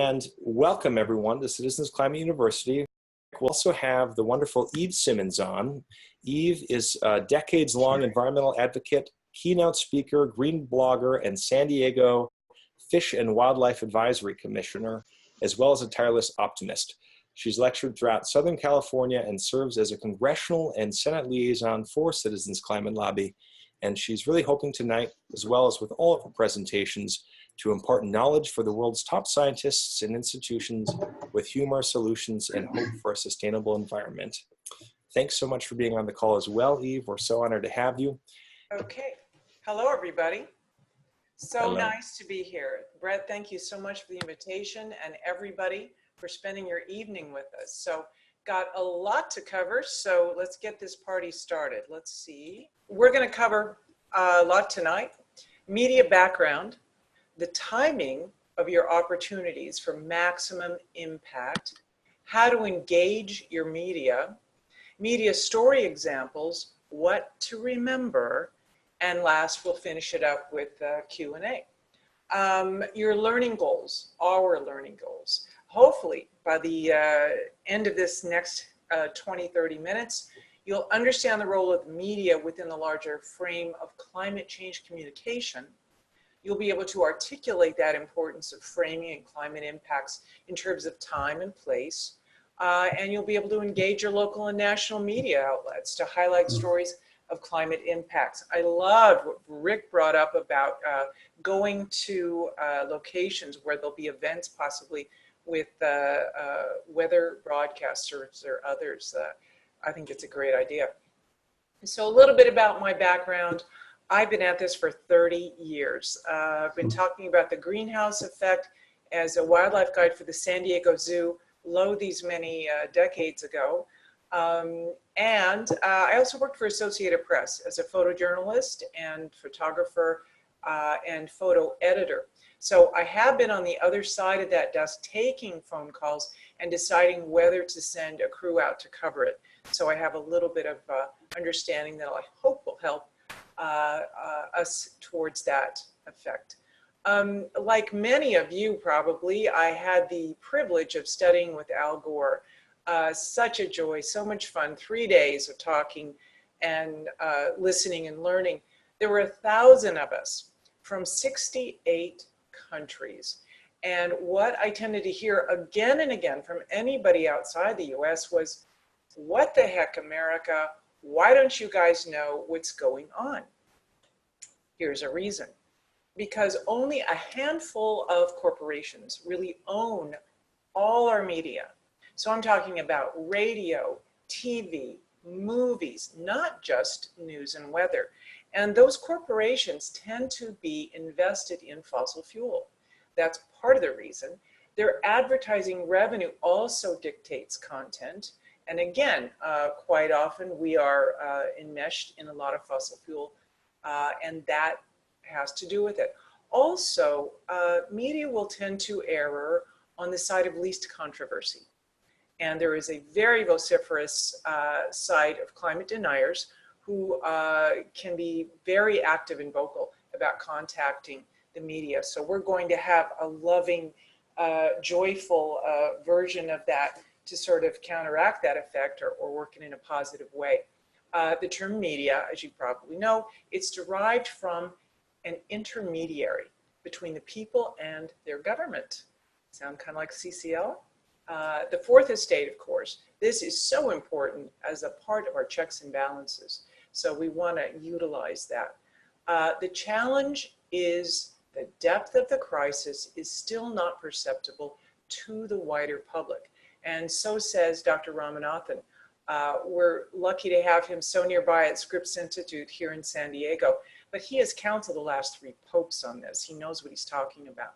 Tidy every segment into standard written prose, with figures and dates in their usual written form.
And welcome everyone to Citizens Climate University. We'll also have the wonderful Eve Simmons on. Eve is a decades-long environmental advocate, keynote speaker, green blogger, and San Diego Fish and Wildlife Advisory Commissioner, as well as a tireless optimist. She's lectured throughout Southern California and serves as a congressional and Senate liaison for Citizens Climate Lobby. And she's really hoping tonight, as well as with all of her presentations, to impart knowledge for the world's top scientists and institutions with humor, solutions, and hope for a sustainable environment. Thanks so much for being on the call as well, Eve. We're so honored to have you. Okay. Hello, everybody. So Hello. Nice to be here. Brett, thank you so much for the invitation, and everybody for spending your evening with us. So got a lot to cover, so let's get this party started. Let's see. We're going to cover a lot tonight. Media background, the timing of your opportunities for maximum impact, how to engage your media story examples, what to remember, and last we'll finish it up with Q&A. Your learning goals, our learning goals. Hopefully by the end of this next 20-30 minutes, you'll understand the role of media within the larger frame of climate change communication. You'll be able to articulate that importance of framing and climate impacts in terms of time and place. And you'll be able to engage your local and national media outlets to highlight stories of climate impacts. I loved what Rick brought up about going to locations where there'll be events possibly with weather broadcasters or others. I think it's a great idea. So a little bit about my background. I've been at this for 30 years. I've been talking about the greenhouse effect as a wildlife guide for the San Diego Zoo, these many decades ago. And I also worked for Associated Press as a photojournalist and photographer and photo editor. So I have been on the other side of that desk taking phone calls and deciding whether to send a crew out to cover it. So I have a little bit of understanding that I hope will help us towards that effect. Like many of you probably, I had the privilege of studying with Al Gore. Such a joy, so much fun, 3 days of talking and listening and learning. There were 1,000 of us from 68 countries. And what I tended to hear again and again from anybody outside the US was, what the heck, America? Why don't you guys know what's going on? Here's a reason. Because only a handful of corporations really own all our media. So I'm talking about radio, TV, movies, not just news and weather. And those corporations tend to be invested in fossil fuel. That's part of the reason. Their advertising revenue also dictates content. And again, quite often we are enmeshed in a lot of fossil fuel, and that has to do with it. Also, media will tend to err on the side of least controversy. And there is a very vociferous side of climate deniers who can be very active and vocal about contacting the media. So we're going to have a loving, joyful version of that to sort of counteract that effect or work in a positive way. The term media, as you probably know, it's derived from an intermediary between the people and their government. Sound kind of like CCL? The fourth estate, of course, this is so important as a part of our checks and balances. So we want to utilize that. The challenge is the depth of the crisis is still not perceptible to the wider public. And so says Dr. Ramanathan. We're lucky to have him so nearby at Scripps Institute here in San Diego, but he has counseled the last 3 popes on this. He knows what he's talking about.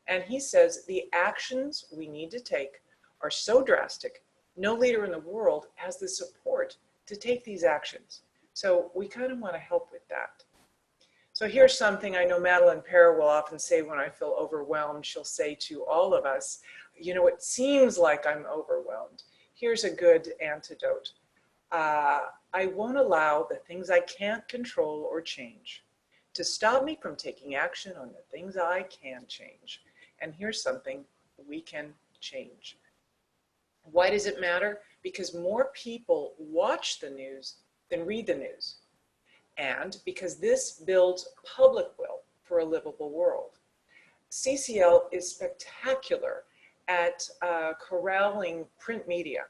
And he says the actions we need to take are so drastic, no leader in the world has the support to take these actions. So we kind of want to help with that. So here's something I know Madeline Perra will often say when I feel overwhelmed. She'll say to all of us, you know, it seems like I'm overwhelmed. Here's a good antidote. I won't allow the things I can't control or change to stop me from taking action on the things I can change. And here's something we can change. Why does it matter? Because more people watch the news than read the news. And because this builds public will for a livable world. CCL is spectacular at corralling print media.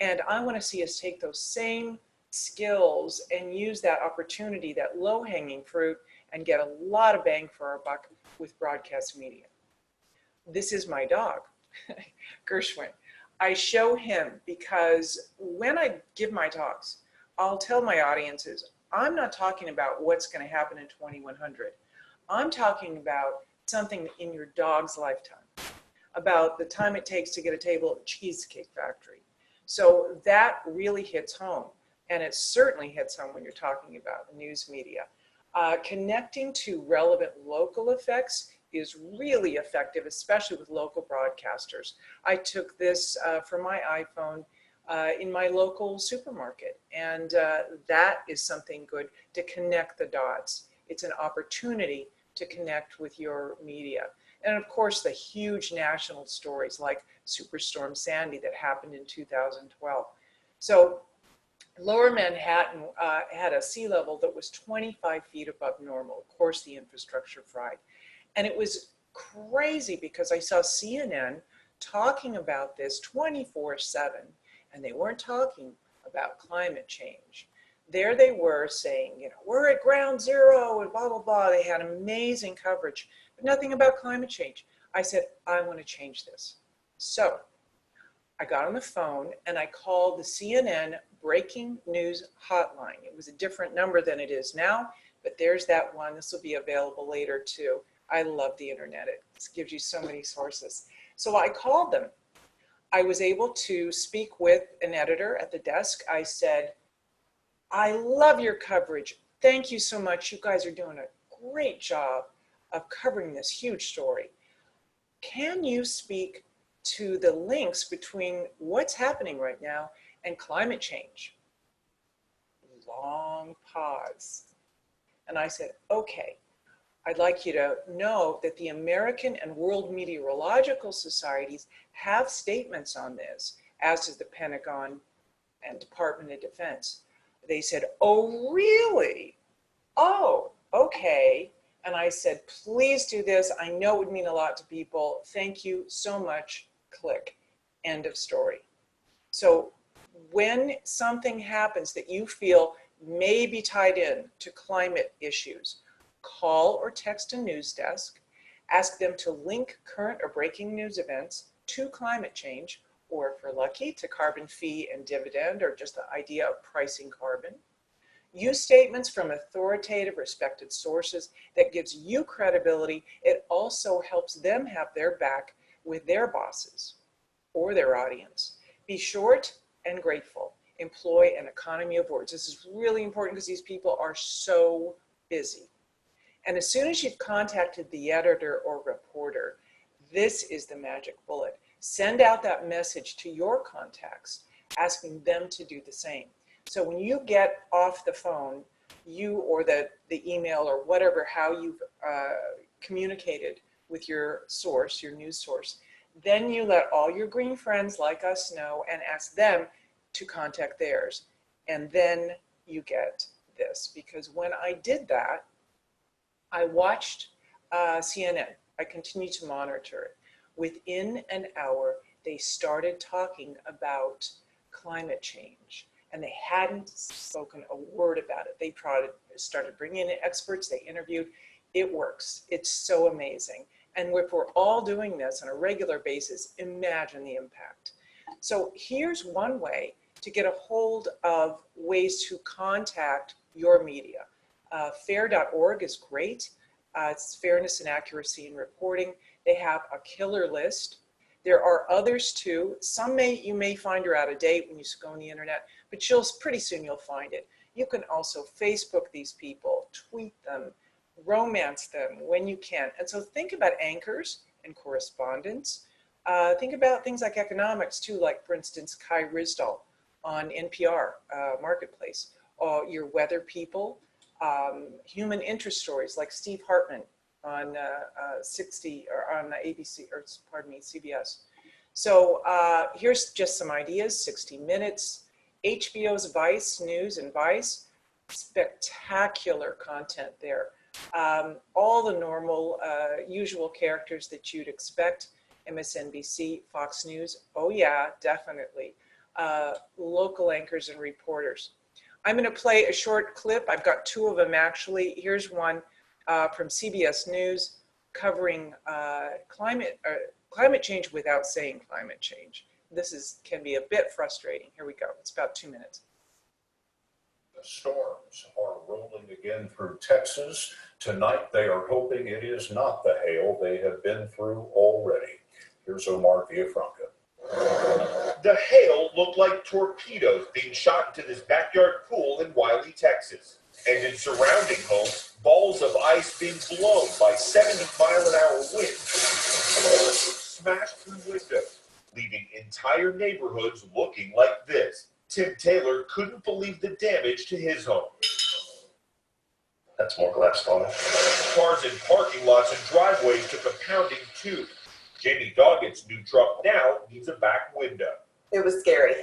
And I want to see us take those same skills and use that opportunity, that low-hanging fruit, and get a lot of bang for our buck with broadcast media. This is my dog, Gershwin. I show him because when I give my talks, I'll tell my audiences, I'm not talking about what's going to happen in 2100. I'm talking about something in your dog's lifetime, about the time it takes to get a table at the Cheesecake Factory. So that really hits home, and it certainly hits home when you're talking about news media. Connecting to relevant local effects is really effective, especially with local broadcasters. I took this from my iPhone in my local supermarket, and that is something good to connect the dots. It's an opportunity to connect with your media. And of course, the huge national stories like Superstorm Sandy that happened in 2012. So Lower Manhattan had a sea level that was 25 feet above normal. Of course, the infrastructure fried. And it was crazy because I saw CNN talking about this 24/7, and they weren't talking about climate change. There they were saying, you know, we're at ground zero and blah, blah, blah. They had amazing coverage, but nothing about climate change. I said, I want to change this. So I got on the phone and I called the CNN breaking news hotline. It was a different number than it is now, but there's that one. This will be available later too. I love the internet. It gives you so many sources. So I called them. I was able to speak with an editor at the desk. I said, I love your coverage. Thank you so much. You guys are doing a great job of covering this huge story. Can you speak to the links between what's happening right now and climate change? Long pause. And I said, okay, I'd like you to know that the American and World Meteorological Societies have statements on this, as does the Pentagon and Department of Defense. They said, oh, really? Oh, okay. And I said, please do this. I know it would mean a lot to people. Thank you so much. Click. End of story. So when something happens that you feel may be tied in to climate issues, call or text a news desk, ask them to link current or breaking news events to climate change, or if we're lucky, to carbon fee and dividend, or just the idea of pricing carbon. Use statements from authoritative, respected sources. That gives you credibility. It also helps them have their back with their bosses or their audience. Be short and grateful. Employ an economy of words. This is really important because these people are so busy. And as soon as you've contacted the editor or reporter, this is the magic bullet. Send out that message to your contacts, asking them to do the same. So when you get off the phone, you or the email or whatever, how you've communicated with your source, your news source, then you let all your green friends like us know and ask them to contact theirs. And then you get this. Because when I did that, I watched CNN. I continue to monitor it. Within an hour, they started talking about climate change, and they hadn't spoken a word about it. They started bringing in experts. They interviewed. It works. It's so amazing. And if we're all doing this on a regular basis, imagine the impact. So here's one way to get a hold of ways to contact your media. Fair.org is great. It's Fairness and Accuracy in Reporting. They have a killer list. There are others too. Some you may find are out of date when you go on the internet, but pretty soon you'll find it. You can also Facebook these people, tweet them, romance them when you can. And so think about anchors and correspondents. Think about things like economics too, like for instance, Kai Rizdal on NPR Marketplace, or your weather people, human interest stories like Steve Hartman on 60 or on ABC, or pardon me, CBS. So here's just some ideas. 60 Minutes, HBO's Vice News and Vice, spectacular content there. All the normal, usual characters that you'd expect. MSNBC, Fox News, oh yeah, definitely. Local anchors and reporters. I'm going to play a short clip. I've got two of them actually. Here's one from CBS News covering climate change without saying climate change. This can be a bit frustrating. Here we go. It's about 2 minutes. The storms are rolling again through Texas. Tonight they are hoping it is not the hail they have been through already. Here's Omar Villafranca. The hail looked like torpedoes being shot into this backyard pool in Wiley, Texas. And in surrounding homes, balls of ice being blown by 70-mile-an-hour winds smashed through windows, leaving entire neighborhoods looking like this. Tim Taylor couldn't believe the damage to his home. That's more glass falling. Cars in parking lots and driveways took a pounding too. Jamie Doggett's new truck now needs a back window. It was scary.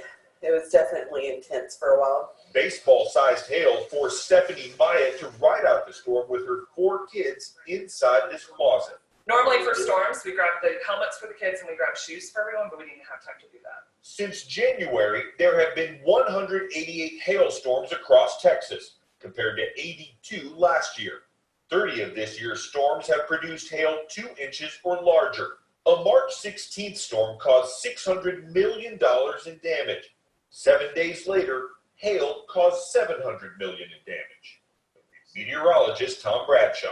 It was definitely intense for a while. Baseball-sized hail forced Stephanie Myatt to ride out the storm with her 4 kids inside this closet. Normally for storms, we grab the helmets for the kids and we grab shoes for everyone, but we didn't have time to do that. Since January, there have been 188 hailstorms across Texas, compared to 82 last year. 30 of this year's storms have produced hail 2 inches or larger. A March 16th storm caused $600 million in damage. 7 days later, hail caused $700 million in damage. Meteorologist Tom Bradshaw.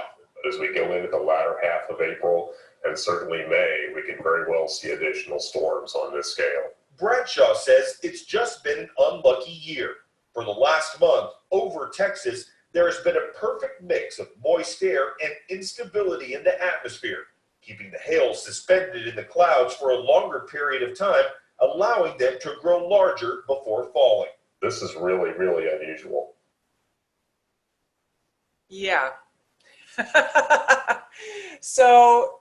As we go into the latter half of April and certainly May, we can very well see additional storms on this scale. Bradshaw says it's just been an unlucky year. For the last month, over Texas, there has been a perfect mix of moist air and instability in the atmosphere, keeping the hail suspended in the clouds for a longer period of time, allowing them to grow larger before falling. This is really, really unusual. Yeah. So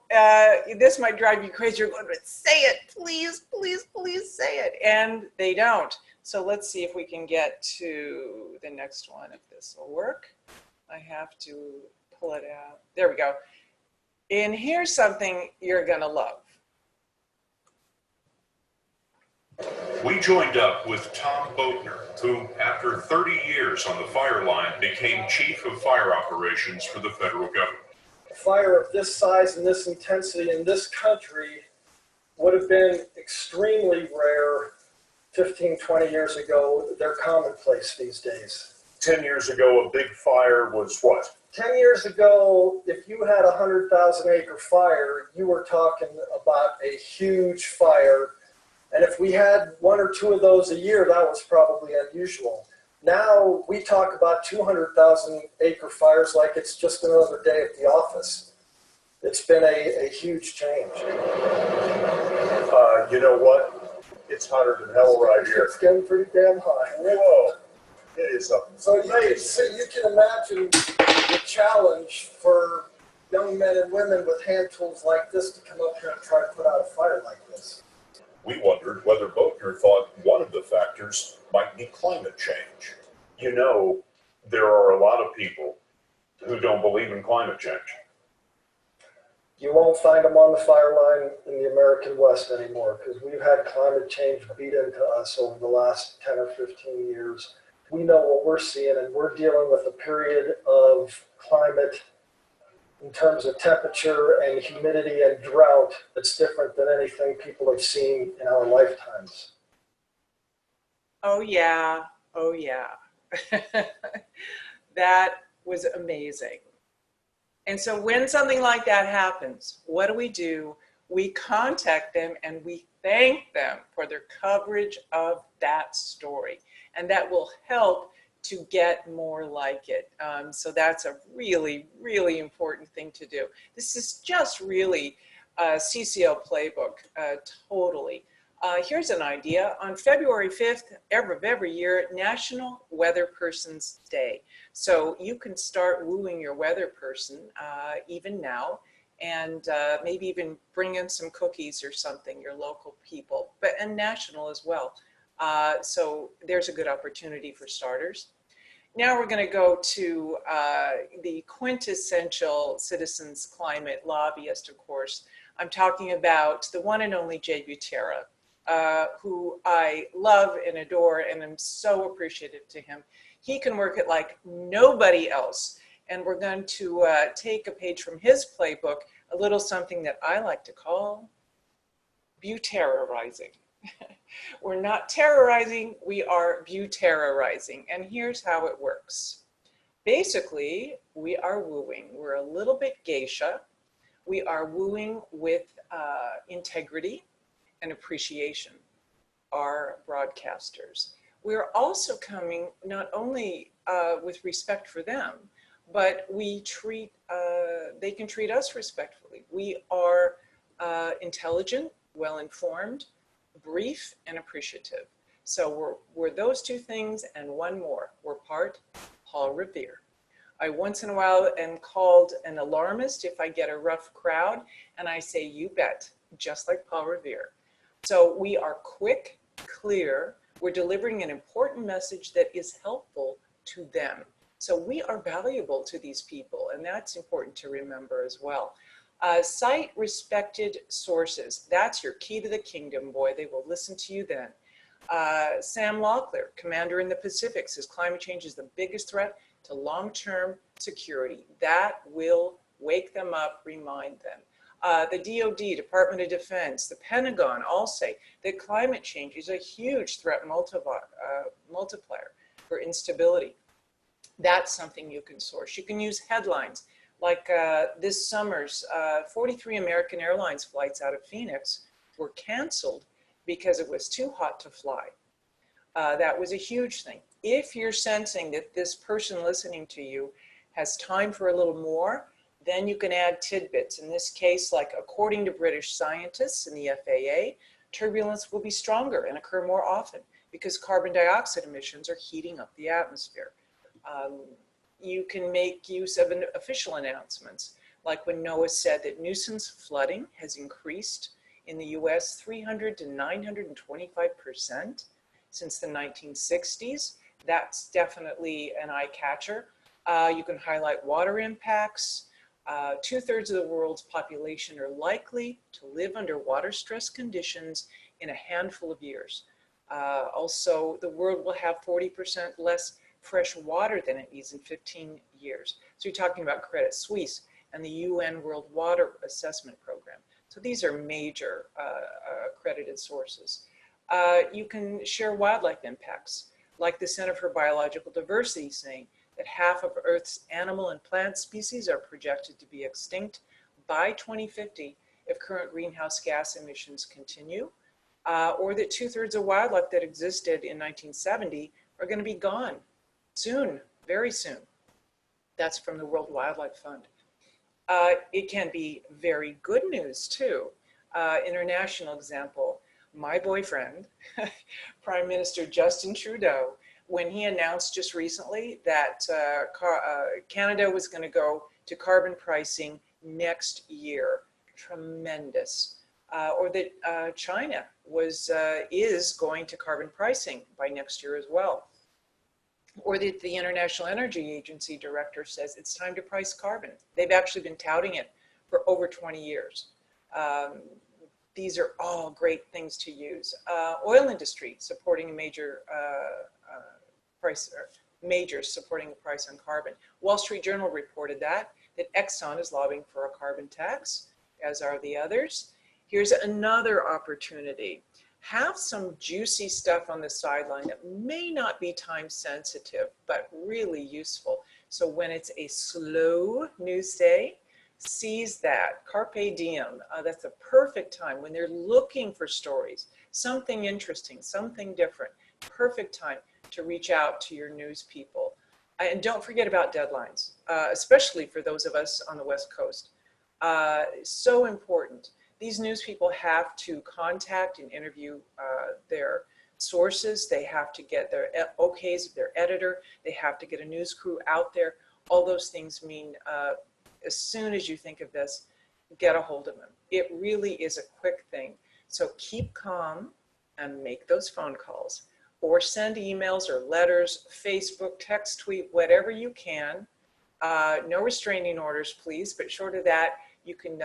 this might drive you crazy. You're going, but say it, please, please, please say it. And they don't. So let's see if we can get to the next one, if this will work. I have to pull it out. There we go. And here's something you're going to love. We joined up with Tom Boatner, who, after 30 years on the fire line, became Chief of Fire Operations for the federal government. A fire of this size and this intensity in this country would have been extremely rare 15, 20 years ago. They're commonplace these days. 10 years ago, a big fire was what? 10 years ago, if you had a 100,000-acre fire, you were talking about a huge fire. And if we had 1 or 2 of those a year, that was probably unusual. Now we talk about 200,000-acre fires like it's just another day at the office. It's been a huge change. You know what? It's hotter than hell right here. It's getting pretty damn high. Whoa. It is something. So you can imagine the challenge for young men and women with hand tools like this to come up here and try to put out a fire like this. We wondered whether Boatner thought one of the factors might be climate change. You know, there are a lot of people who don't believe in climate change. You won't find them on the fire line in the American West anymore because we've had climate change beat into us over the last 10 or 15 years. We know what we're seeing, and we're dealing with a period of climate in terms of temperature and humidity and drought that's different than anything people have seen in our lifetimes. Oh, yeah. Oh, yeah. That was amazing. And so when something like that happens, what do? We contact them and we thank them for their coverage of that story. And that will help to get more like it. So that's a really, really important thing to do. This is just really a CCO playbook, totally. Here's an idea. On February 5th of every year, National Weather Person's Day. So you can start wooing your weather person even now, and maybe even bring in some cookies or something, your local people, and national as well. So there's a good opportunity for starters. Now we're going to go to the quintessential citizens climate lobbyist, of course. I'm talking about the one and only Jay Butera, who I love and adore, and I'm so appreciative to him. He can work it like nobody else. And we're going to take a page from his playbook, a little something that I like to call Buterrorizing. We're not terrorizing, we are Buterrorizing. And here's how it works. Basically, we are wooing. We're a little bit geisha. We are wooing with integrity and appreciation, our broadcasters. We're also coming not only with respect for them, but we treat, they can treat us respectfully. We are intelligent, well-informed, brief, and appreciative. So we're those two things and one more. We're part Paul Revere. I once in a while am called an alarmist if I get a rough crowd, and I say, you bet, just like Paul Revere. So we are quick, clear, we're delivering an important message that is helpful to them. So we are valuable to these people, and that's important to remember as well. Cite respected sources. That's your key to the kingdom, boy. They will listen to you then. Sam Locklear, commander in the Pacific, says climate change is the biggest threat to long-term security. That will wake them up, remind them. The DoD, Department of Defense, the Pentagon all say that climate change is a huge threat multiplier for instability. That's something you can source. You can use headlines like this summer's 43 American Airlines flights out of Phoenix were canceled because it was too hot to fly. That was a huge thing. If you're sensing that this person listening to you has time for a little more, then you can add tidbits. In this case, like according to British scientists and the FAA, turbulence will be stronger and occur more often because carbon dioxide emissions are heating up the atmosphere. You can make use of official announcements, like when NOAA said that nuisance flooding has increased in the US 300 to 925% since the 1960s. That's definitely an eye catcher. You can highlight water impacts. 2/3 of the world's population are likely to live under water stress conditions in a handful of years. Also, the world will have 40% less fresh water than it needs in 15 years. So you're talking about Credit Suisse and the UN World Water Assessment Program. So these are major accredited sources. You can share wildlife impacts, like the Center for Biological Diversity saying that half of Earth's animal and plant species are projected to be extinct by 2050 if current greenhouse gas emissions continue, or that 2/3 of wildlife that existed in 1970 are going to be gone soon, very soon. That's from the World Wildlife Fund. It can be very good news too. International example, my boyfriend, Prime Minister Justin Trudeau, when he announced just recently that Canada was going to go to carbon pricing next year, tremendous. Or that China is going to carbon pricing by next year as well. Or that the International Energy Agency director says it's time to price carbon. They've actually been touting it for over 20 years. These are all great things to use. Oil industry supporting a major majors supporting the price on carbon. Wall Street Journal reported that Exxon is lobbying for a carbon tax, as are the others. Here's another opportunity. Have some juicy stuff on the sideline that may not be time sensitive, but really useful. So when it's a slow news day, seize that, carpe diem. That's a perfect time when they're looking for stories, something interesting, something different. Perfect time to reach out to your news people. And don't forget about deadlines, especially for those of us on the West Coast. So important. These news people have to contact and interview their sources. They have to get their okays of their editor. They have to get a news crew out there. All those things mean as soon as you think of this, get a hold of them. It really is a quick thing. So keep calm and make those phone calls, or send emails or letters, Facebook, text, tweet, whatever you can. No restraining orders, please, but short of that, you can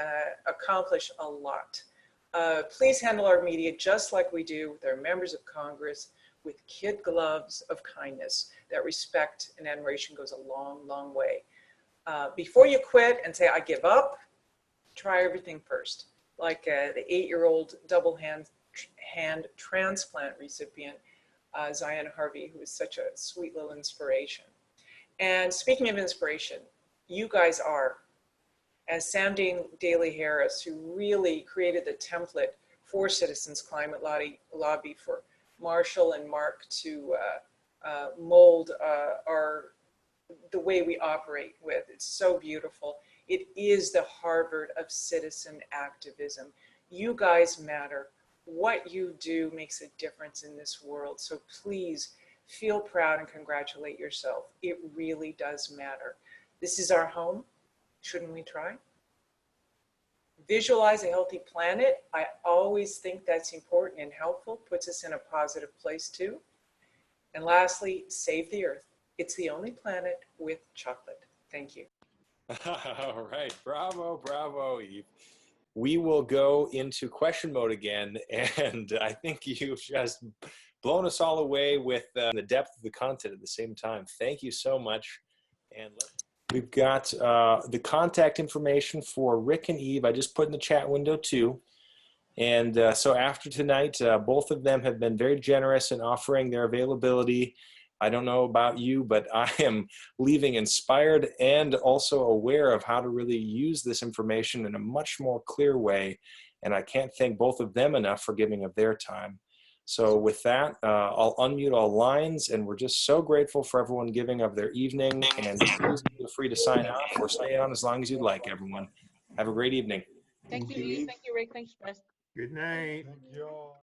accomplish a lot. Please handle our media just like we do with our members of Congress, with kid gloves of kindness. That respect and admiration goes a long, long way. Before you quit and say, I give up, try everything first. Like the 8-year-old double hand transplant recipient, Zion Harvey, who is such a sweet little inspiration. And speaking of inspiration, you guys are, as Sam Daly Harris, who really created the template for Citizens Climate Lobby for Marshall and Mark to mold the way we operate with. It's so beautiful. It is the Harvard of citizen activism. You guys matter. What you do makes a difference in this world. So please feel proud and congratulate yourself. It really does matter. This is our home. Shouldn't we try? Visualize a healthy planet. I always think that's important and helpful. Puts us in a positive place too. And lastly, save the earth. It's the only planet with chocolate. Thank you. All right. Bravo, bravo, Eve. We will go into question mode again, and I think you've just blown us all away with the depth of the content at the same time. Thank you so much. And we've got the contact information for Rick and Eve. I just put in the chat window too. And so after tonight, both of them have been very generous in offering their availability. I don't know about you, but I am leaving inspired and also aware of how to really use this information in a much more clear way. And I can't thank both of them enough for giving of their time. So with that, I'll unmute all lines, and we're just so grateful for everyone giving of their evening. And please feel free to sign off or stay on as long as you'd like, everyone. Have a great evening. Thank you, Eve. Thank you, Rick. Thanks, Beth. Good night. Thank you all.